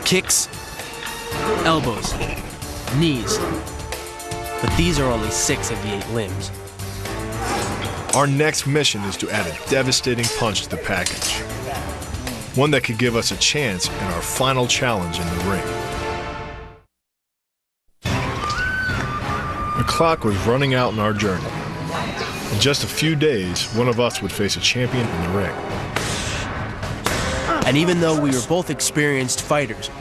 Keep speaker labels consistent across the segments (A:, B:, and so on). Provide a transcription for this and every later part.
A: Kicks, elbows, knees. But these are only 6 of the 8 limbs.
B: Our next mission is to add a devastating punch to the package. One that could give us a chance in our final challenge in the ring. The clock was running out in our journey. In just a few days, one of us would face a champion in the ring.
A: And even though we were both experienced fighters,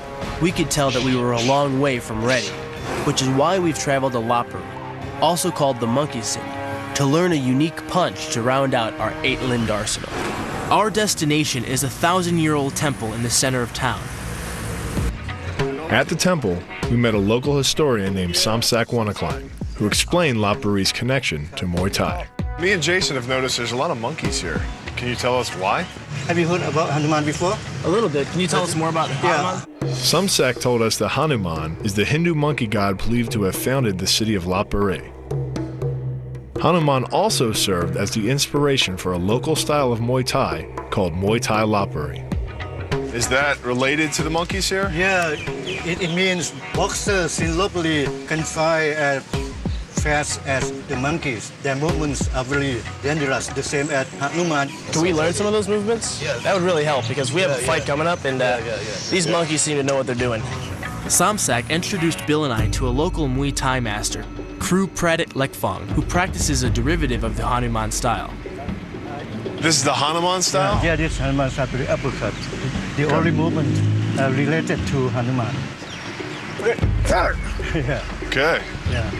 A: we could tell that we were a long way from ready, which is why we've traveled to Lapari, also called the Monkey City, to learn a unique punch to round out our 8-limbed arsenal. Our destination is a 1,000-year-old temple in the center of town.
B: At the temple, we met a local historian named Samsak Wanaklein, who explained Lapari's connection to Muay Thai. Me and Jason have noticed there's a lot of monkeys here. Can you tell us why?
C: Have you heard about Hanuman before?
A: A little bit. Can you tell us more about Hanuman?
B: Samsak told us that Hanuman is the Hindu monkey god believed to have founded the city of Lapari. Hanuman also served as the inspiration for a local style of Muay Thai called Muay Thai Lapari. Is that related to the monkeys here?
C: Yeah, it means boxers in Lapari can fight as fast as the monkeys. Their movements are very dangerous, the same as Hanuman.
D: Can we learn some of those movements? Yeah. That would really help because we have a fight coming up and these monkeys seem to know what they're doing.
A: Samsak introduced Bill and I to a local Muay Thai master, Kru Pradit Lekfong, who practices a derivative of the Hanuman style.
B: This is the Hanuman style?
C: Yeah, this Hanuman style, the uppercut. The only movement related to Hanuman. Yeah.
B: Okay.
C: Yeah.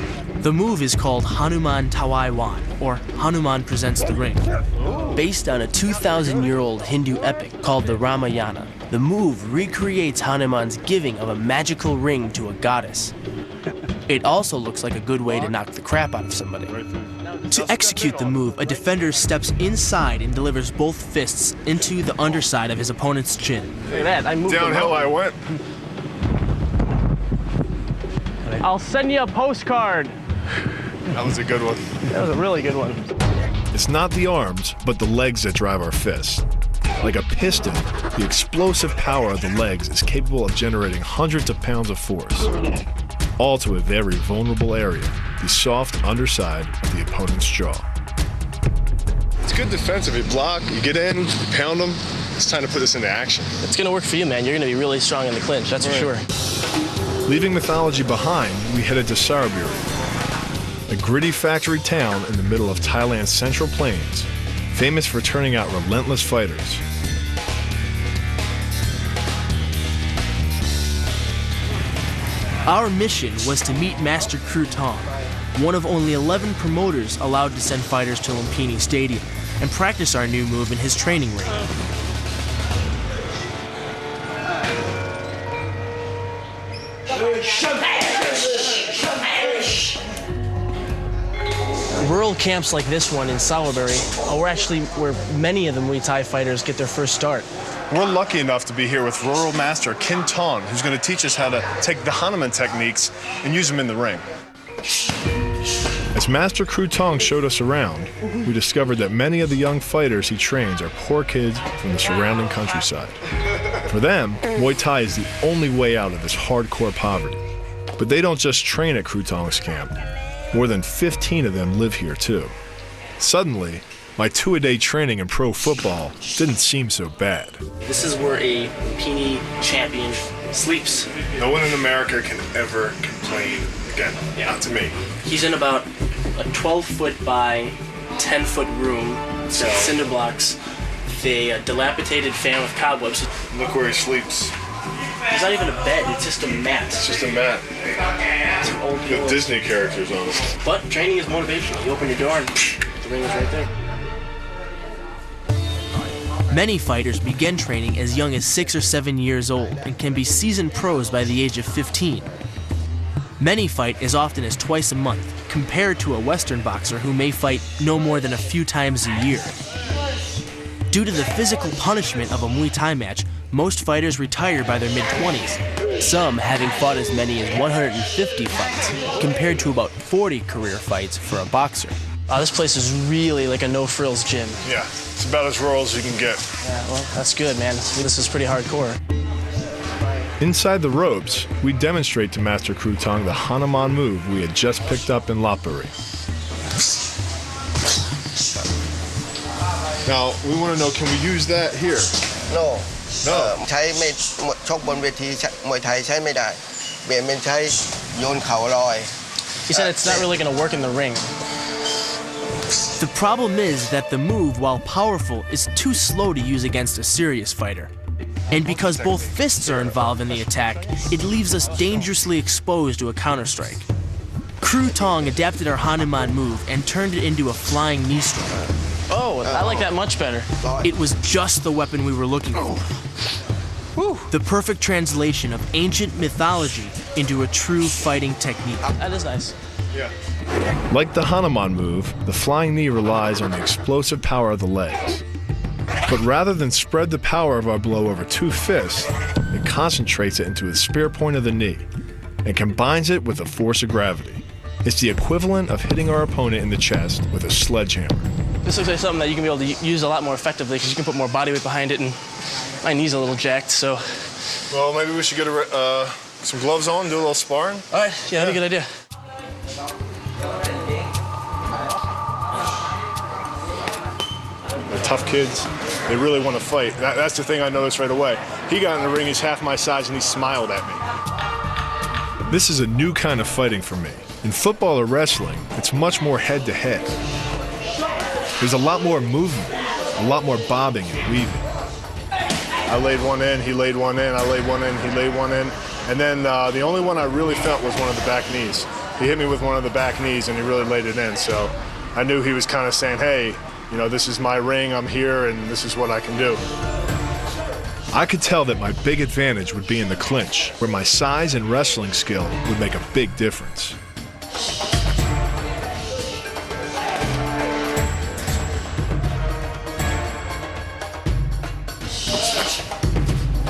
A: The move is called Hanuman Tawai Wan, or Hanuman Presents the Ring. Based on a 2,000-year-old Hindu epic called the Ramayana, the move recreates Hanuman's giving of a magical ring to a goddess. It also looks like a good way to knock the crap out of somebody. To execute the move, a defender steps inside and delivers both fists into the underside of his opponent's chin.
D: Look at that, I moved
B: Downhill I went.
D: I'll send you a postcard.
B: That was a good one.
D: That was a really good one.
B: It's not the arms, but the legs that drive our fists. Like a piston, the explosive power of the legs is capable of generating hundreds of pounds of force, all to a very vulnerable area, the soft underside of the opponent's jaw. It's good defensive. You block, you get in, you pound them. It's time to put this into action.
D: It's gonna work for you, man. You're gonna be really strong in the clinch, that's for sure.
B: Leaving mythology behind, we headed to Saraburi, a gritty factory town in the middle of Thailand's Central Plains, famous for turning out relentless fighters.
A: Our mission was to meet Master Kru Tong, one of only 11 promoters allowed to send fighters to Lumpini Stadium, and practice our new move in his training ring.
D: Rural camps like this one in Salaberry are actually where many of the Muay Thai fighters get their first start.
B: We're lucky enough to be here with rural master Kin Tong, who's going to teach us how to take the Hanuman techniques and use them in the ring. As Master Kru Tong showed us around, we discovered that many of the young fighters he trains are poor kids from the surrounding countryside. For them, Muay Thai is the only way out of this hardcore poverty. But they don't just train at Kru Tong's camp. More than 15 of them live here too. Suddenly, my 2-a-day training in pro football didn't seem so bad.
D: This is where a Lumpini champion sleeps.
B: No one in America can ever complain again, not to me.
D: He's in about a 12-foot by 10-foot room, cinder blocks, the dilapidated fan with cobwebs.
B: Look where he sleeps.
D: It's not even a bed, it's just a mat.
B: It's just a mat.
D: It's an old
B: With Disney characters on it.
D: But training is motivational. You open your door and the ring is right there.
A: Many fighters begin training as young as 6 or 7 years old and can be seasoned pros by the age of 15. Many fight as often as twice a month, compared to a Western boxer who may fight no more than a few times a year. Due to the physical punishment of a Muay Thai match, most fighters retire by their mid-20s, some having fought as many as 150 fights, compared to about 40 career fights for a boxer.
D: This place is really like a no-frills gym.
B: Yeah, it's about as rural as you can get.
D: Yeah, well, that's good, man. This is pretty hardcore.
B: Inside the ropes, we demonstrate to Master Kru Tong the Hanuman move we had just picked up in Lapari. Now, we want to know, can we use that here?
E: No.
B: No.
E: ใช้ไม่ชกบนเวทีมวยไทยใช้ไม่ได้เปลี่ยนเป็นใช้โยนเข่าลอย
D: He said it's not really going to work in the ring.
A: The problem is that the move, while powerful, is too slow to use against a serious fighter. And because both fists are involved in the attack, it leaves us dangerously exposed to a counterstrike. Kru Tong adapted our Hanuman move and turned it into a flying knee strike.
D: Oh, I like that much better.
A: It was just the weapon we were looking for. The perfect translation of ancient mythology into a true fighting technique.
D: That is nice.
B: Yeah. Like the Hanuman move, the flying knee relies on the explosive power of the legs. But rather than spread the power of our blow over two fists, it concentrates it into the spear point of the knee and combines it with the force of gravity. It's the equivalent of hitting our opponent in the chest with a sledgehammer.
D: This looks like something that you can be able to use a lot more effectively because you can put more body weight behind it, and my knee's a little jacked, so.
B: Well, maybe we should get some gloves on, do a little sparring.
D: All right, yeah, that'd be a good idea.
B: They're tough kids. They really want to fight. That's the thing I noticed right away. He got in the ring, he's half my size, and he smiled at me. This is a new kind of fighting for me. In football or wrestling, it's much more head-to-head. There's a lot more movement, a lot more bobbing and weaving. I laid one in, he laid one in, I laid one in, he laid one in. And then the only one I really felt was one of the back knees. He hit me with one of the back knees and he really laid it in. So I knew he was kind of saying, hey, you know, this is my ring, I'm here, and this is what I can do. I could tell that my big advantage would be in the clinch, where my size and wrestling skill would make a big difference.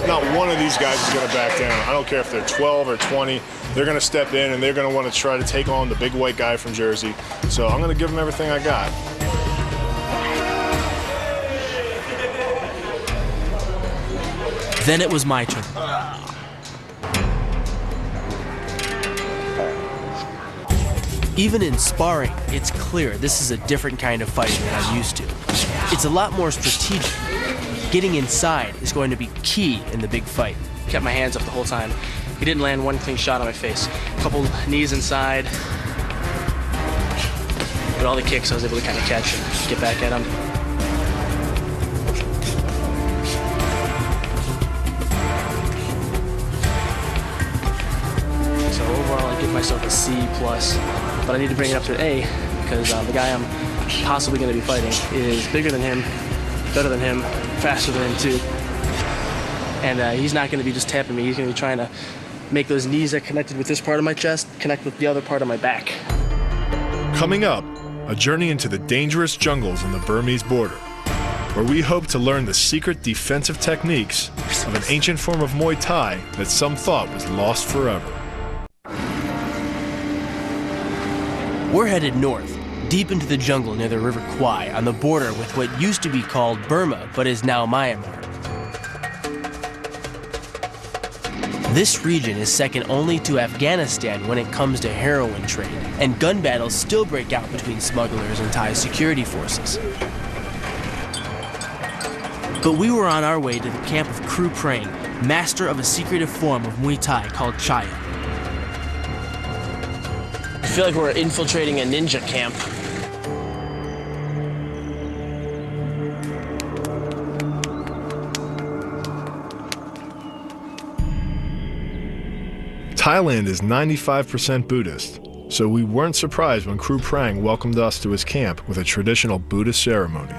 B: Not one of these guys is going to back down. I don't care if they're 12 or 20. They're going to step in and they're going to want to try to take on the big white guy from Jersey. So I'm going to give them everything I got.
A: Then it was my turn. Even in sparring, it's clear this is a different kind of fighting than I'm used to. It's a lot more strategic. Getting inside is going to be key in the big fight.
D: Kept my hands up the whole time. He didn't land one clean shot on my face. A couple knees inside. But all the kicks I was able to kind of catch and get back at him. So overall, I give myself a C+, but I need to bring it up to an A because the guy I'm possibly going to be fighting is bigger than him, better than him, faster than him too. And he's not going to be just tapping me. He's going to be trying to make those knees that connected with this part of my chest connect with the other part of my back.
B: Coming up, a journey into the dangerous jungles on the Burmese border, where we hope to learn the secret defensive techniques of an ancient form of Muay Thai that some thought was lost forever.
A: We're headed north, deep into the jungle near the River Kwai, on the border with what used to be called Burma, but is now Myanmar. This region is second only to Afghanistan when it comes to heroin trade, and gun battles still break out between smugglers and Thai security forces. But we were on our way to the camp of Kru Prang, master of a secretive form of Muay Thai called Chaya.
D: I feel like we're infiltrating a ninja camp.
B: Thailand is 95% Buddhist, so we weren't surprised when Kru Prang welcomed us to his camp with a traditional Buddhist ceremony.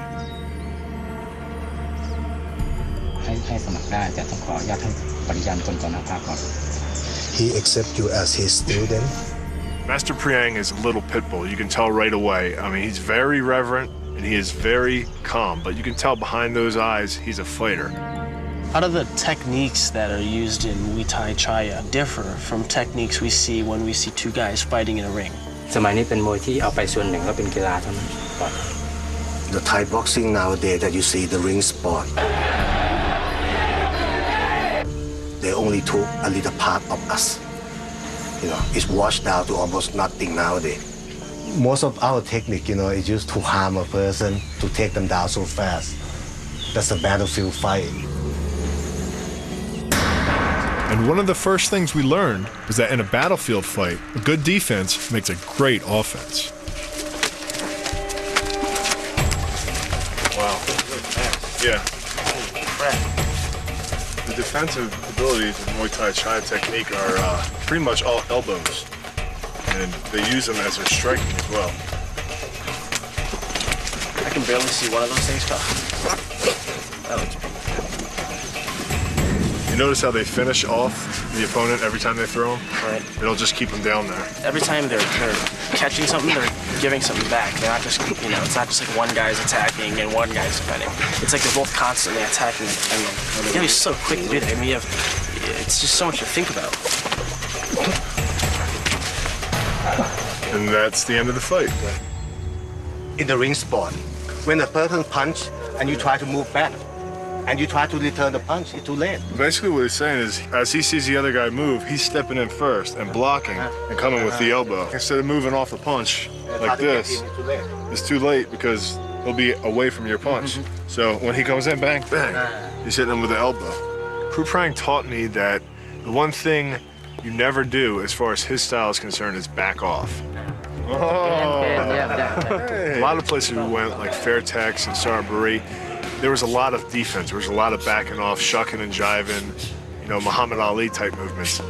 F: He accepts you as his student.
B: Master Priang is a little pit bull. You can tell right away. I mean, he's very reverent and he is very calm, but you can tell behind those eyes he's a fighter.
D: How do the techniques that are used in Muay Thai Chaya differ from techniques we see when we see two guys fighting in a ring?
G: สมัยนี้เป็นมวยที่เอาไปส่วนหนึ่งก็เป็นกีฬาเท่านั้น
F: The Thai boxing nowadays that you see the ring sport. they only took a little part of us. It's washed down to almost nothing nowadays. Most of our technique, is used to harm a person, to take them down so fast. That's a battlefield fight.
B: And one of the first things we learned was that in a battlefield fight, a good defense makes a great offense. Wow. Yeah. The defensive abilities of Muay Thai Chai technique are pretty much all elbows. And they use them as they're striking as well.
D: I can barely see one of those things come. That looks pretty.
B: You notice how they finish off the opponent every time they throw them?
D: Right.
B: It'll just keep them down there.
D: Every time they're catching something, they're giving something back. They're not just, it's not just like one guy's attacking and one guy's defending. It's like they're both constantly attacking and defending. You gotta be so quick to do that. I mean, it's just so much to think about.
B: And that's the end of the fight.
F: In the ring sport, when a person punch and you try to move back, and you try to return the punch, it's too late.
B: Basically what he's saying is, as he sees the other guy move, he's stepping in first and blocking and coming with the elbow. Instead of moving off the punch like this, it's too late because he'll be away from your punch. So when he comes in, bang, bang, he's hitting him with the elbow. Kru Prang taught me that the one thing you never do as far as his style is concerned is back off. Oh. A lot of places we went, like Fairtex and Saraburi, there was a lot of defense. There was a lot of backing off, shucking and jiving, Muhammad Ali type movements.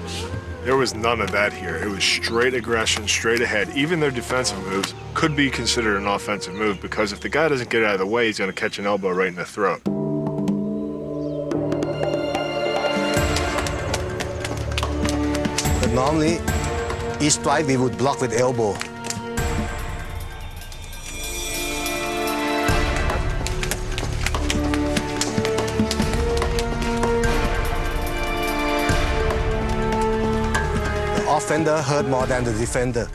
B: There was none of that here. It was straight aggression, straight ahead. Even their defensive moves could be considered an offensive move because if the guy doesn't get out of the way, he's going to catch an elbow right in the throat.
F: But normally, each strike we would block with elbow. Offender hurt more than the defender.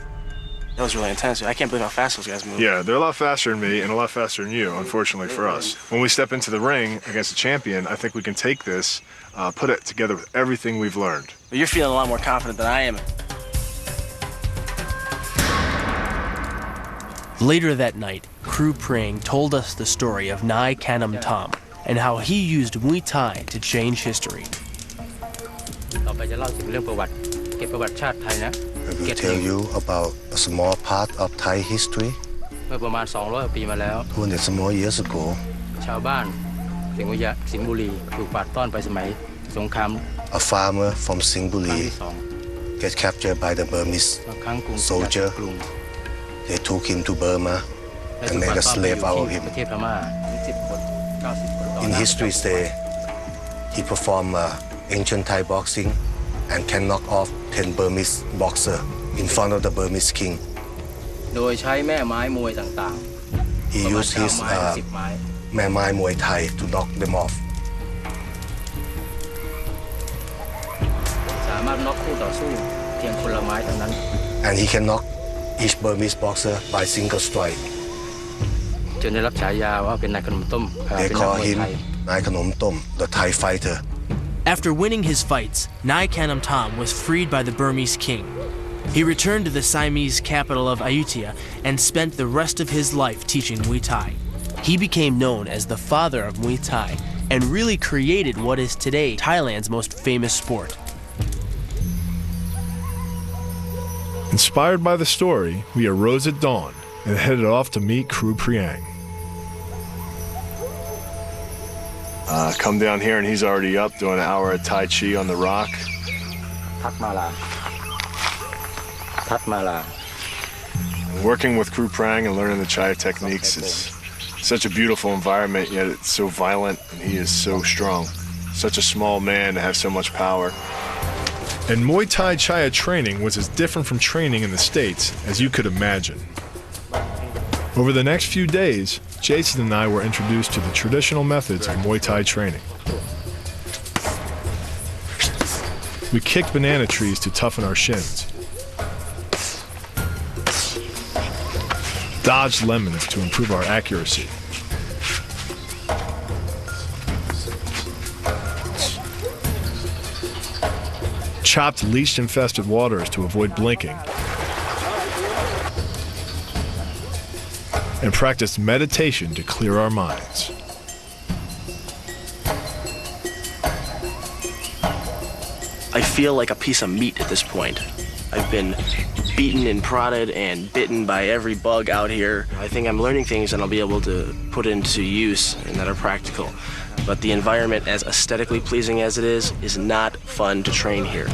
D: That was really intense. I can't believe how fast those guys move.
B: Yeah, they're a lot faster than me and a lot faster than you, unfortunately for us. When we step into the ring against a champion, I think we can take this, put it together with everything we've learned.
D: But you're feeling a lot more confident than I am.
A: Later that night, Kru Prang told us the story of Nai Kanam Tom and how he used Muay Thai to change history.
G: I
F: will tell you about a small part of Thai history.
G: เมื่อประมาณ200 ปีมาแล้ว
F: 200 more years ago,
G: ชาวบ้านสิงห์บุรีถูกปราบต้อนไปสมัยสงคราม
F: a farmer from
G: ครั้ง
F: Singbuli
G: ที่2
F: get captured by the Burmese
G: ครั้งกรุง
F: soldier.
G: กรุง
F: They took him to Burma
G: และ
F: and
G: ถูก
F: made
G: ปรา
F: a
G: บต้อนไป
F: slave
G: อยู่
F: out of
G: ที่
F: him.
G: ประเทศพม่าถึง10 คน 90 คนต่อ
F: In
G: หน้า
F: history say he performed ancient Thai boxing and can knock off 10 Burmese boxers in front of the Burmese king.
G: โดยใช้แม่ไม้มวยต่างๆ
F: He
G: ประมาณ
F: used
G: 9
F: his
G: ไม้ 10 ไม้
F: Mae Mai Muay Thai to knock them off.
G: สามารถน็อกคู่ต่อสู้เพียงคนละไม้เท่านั้น
F: And he can knock each Burmese boxer by single strike.
G: จนได้รับฉายาว่าเป็นนายขนมต้ม
F: They
G: เป็นนัก
F: call
G: มวย
F: him
G: ไทย
F: Nai Kanom Tom, the Thai fighter.
A: After winning his fights, Nai Kanam Tom was freed by the Burmese king. He returned to the Siamese capital of Ayutthaya and spent the rest of his life teaching Muay Thai. He became known as the father of Muay Thai and really created what is today Thailand's most famous sport.
B: Inspired by the story, we arose at dawn and headed off to meet Kru Prang. Come down here and he's already up doing an hour of Tai Chi on the rock.
G: ทัดมาลา
B: Working with Kru Prang and learning the Chai techniques is such a beautiful environment, yet it's so violent and he is so strong. Such a small man to have so much power. And Muay Thai Chaya training was as different from training in the States as you could imagine. Over the next few days, Jason and I were introduced to the traditional methods of Muay Thai training. We kicked banana trees to toughen our shins, dodged lemons to improve our accuracy, chopped leech-infested waters to avoid blinking, and practiced meditation to clear our minds.
A: I feel like a piece of meat at this point. I've been beaten and prodded and bitten by every bug out here. I think I'm learning things that I'll be able to put into use and that are practical. But the environment, as aesthetically pleasing as it is not fun to train here.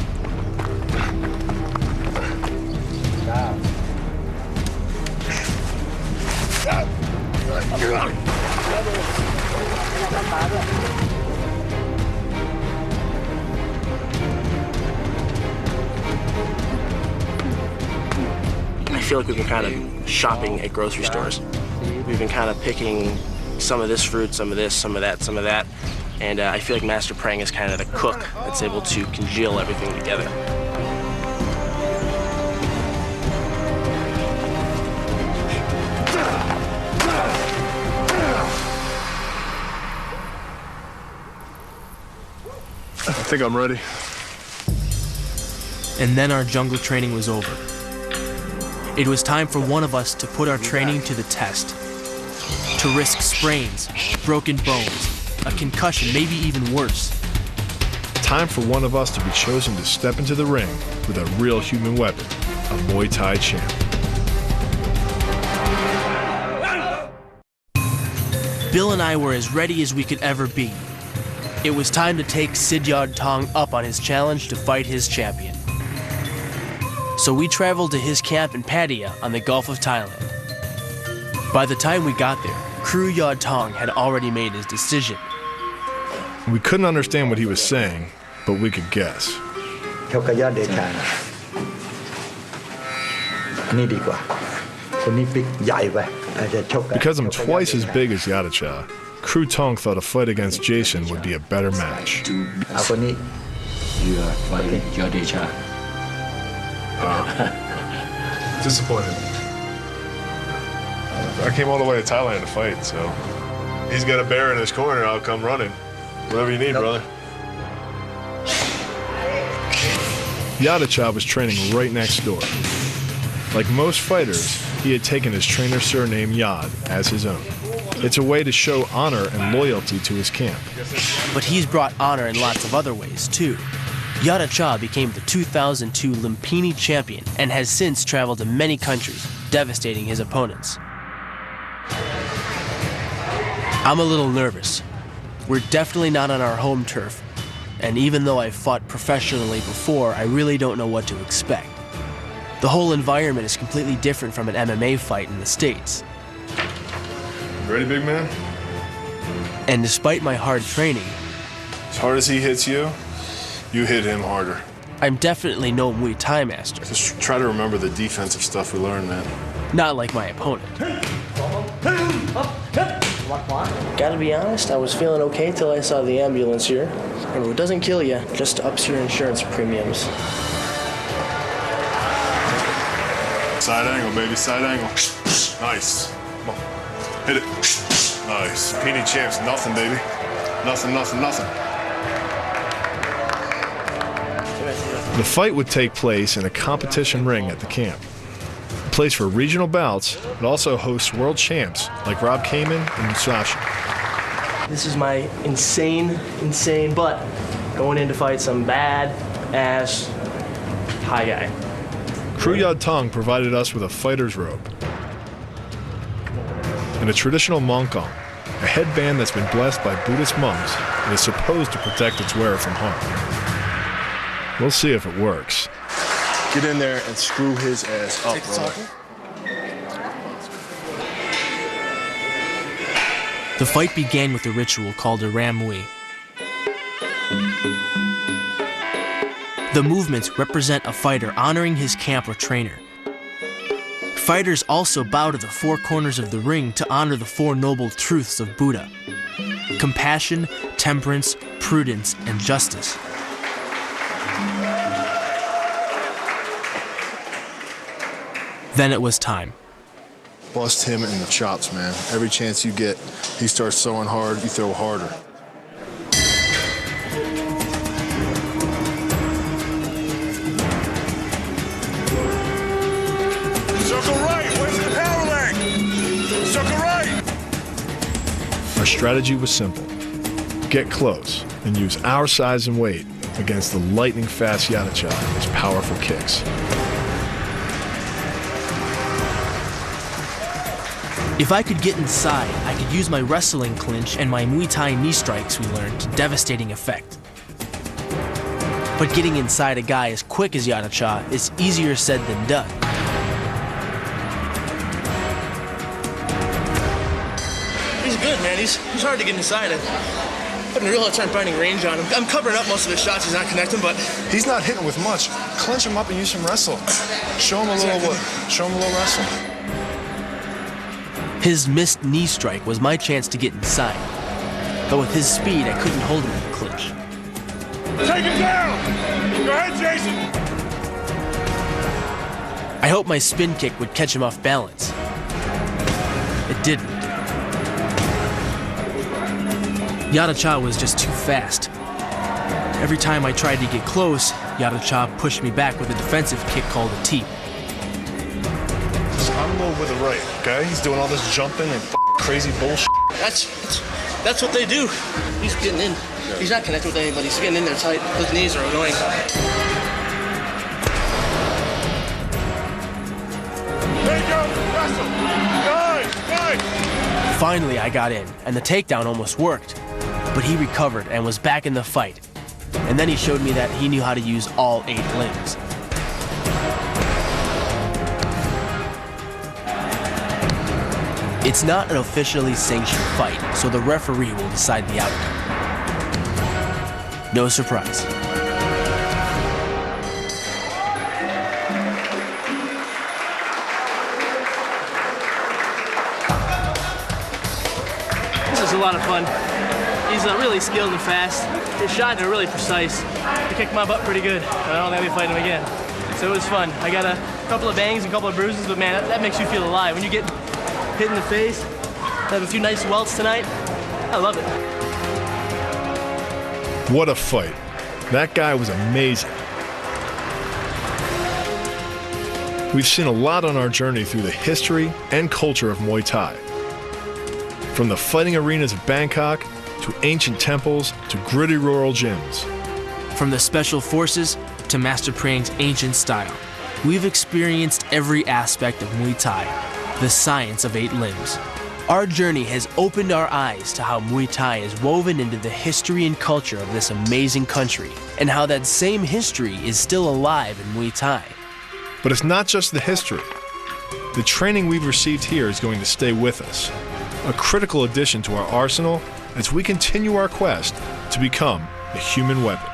A: I feel like we've been kind of shopping at grocery stores. We've been kind of picking some of this fruit, some of this, some of that, some of that. And I feel like Master Prang is kind of the cook that's able to congeal everything together.
B: I think I'm ready.
A: And then our jungle training was over. It was time for one of us to put our training to the test. To risk sprains, broken bones, a concussion, maybe even worse.
B: Time for one of us to be chosen to step into the ring with a real human weapon, a Muay Thai champ.
A: Bill and I were as ready as we could ever be. It was time to take Sidyard Tong up on his challenge to fight his champion. So we traveled to his camp in Pattaya on the Gulf of Thailand. By the time we got there, Kru Yod Tong had already made his decision.
B: We couldn't understand what he was saying, but we could guess. Because I'm twice as big as Yadacha, Kru Tong thought a fight against Jason would be a better match. Disappointed. I came all the way to Thailand to fight, so he's got a bear in his corner, I'll come running. Whatever you need, brother. Yadacha was training right next door. Like most fighters, he had taken his trainer's surname Yad as his own. It's a way to show honor and loyalty to his camp.
A: But he's brought honor in lots of other ways, too. Yadacha became the 2002 Lumpini champion and has since traveled to many countries, devastating his opponents. I'm a little nervous. We're definitely not on our home turf, and even though I've fought professionally before, I really don't know what to expect. The whole environment is completely different from an MMA fight in the States.
B: Ready, big man?
A: And despite my hard training,
B: As hard as he hits you, you hit him harder.
A: I'm definitely no Muay Thai master.
B: Just try to remember the defensive stuff we learned, man.
A: Not like my opponent. Gotta be honest, I was feeling okay till I saw the ambulance here. And it doesn't kill you, just ups your insurance premiums.
B: Side angle, baby, side angle. Nice. Come on. Hit it. Nice. Peony champs, nothing, baby. Nothing, nothing, nothing. The fight would take place in a competition ring at the camp. A place for regional bouts, but also hosts world champs like Rob Kamen and Musashi.
D: This is my insane butt going in to fight some bad-ass high guy.
B: Kru Yod Tong provided us with a fighter's robe and a traditional mongkong, a headband that's been blessed by Buddhist monks and is supposed to protect its wearer from harm. We'll see if it works. Get in there and screw his ass up, brother.
A: The fight began with a ritual called a Ram Muay. The movements represent a fighter honoring his camp or trainer. Fighters also bow to the four corners of the ring to honor the four noble truths of Buddha: compassion, temperance, prudence, and justice. Then it was time.
B: Bust him in the chops, man. Every chance you get, he starts throwing hard, you throw harder. strategy was simple. Get close and use our size and weight against the lightning-fast Yadacha and his powerful kicks.
A: If I could get inside, I could use my wrestling clinch and my Muay Thai knee strikes we learned to devastating effect. But getting inside a guy as quick as Yadacha is easier said than done.
H: He's good, man. He's hard to get inside. I'm putting a real hard time finding range on him. I'm covering up most of his shots. He's not connecting, but
B: He's not hitting with much. Clinch him up and use some wrestle. Show him a little wrestle.
A: His missed knee strike was my chance to get inside. But with his speed, I couldn't hold him in the clinch.
B: Take him down! Go ahead, Jason!
A: I hoped my spin kick would catch him off balance. It didn't. Yadacha was just too fast. Every time I tried to get close, Yadacha pushed me back with a defensive kick called a teep.
B: Unload with the right, okay? He's doing all this jumping and crazy bullshit.
H: that's what they do. He's getting in. He's not connecting with anybody. He's getting in there tight. His knees are annoying.
B: There you go, wrestle! Nice!
A: Finally, I got in, and the takedown almost worked. But he recovered and was back in the fight. And then he showed me that he knew how to use all 8 limbs. It's not an officially sanctioned fight, so the referee will decide the outcome. No surprise.
D: This is a lot of fun. He's really skilled and fast. His shots are really precise. He kicked my butt pretty good, and I don't think I'll be fighting him again. So it was fun. I got a couple of bangs and a couple of bruises, but man, that makes you feel alive. When you get hit in the face, have a few nice welts tonight, I love it.
B: What a fight. That guy was amazing. We've seen a lot on our journey through the history and culture of Muay Thai. From the fighting arenas of Bangkok, to ancient temples, to gritty rural gyms.
A: From the special forces to Master Prang's ancient style, we've experienced every aspect of Muay Thai, the science of 8 limbs. Our journey has opened our eyes to how Muay Thai is woven into the history and culture of this amazing country, and how that same history is still alive in Muay Thai.
B: But it's not just the history. The training we've received here is going to stay with us, a critical addition to our arsenal as we continue our quest to become a human weapon.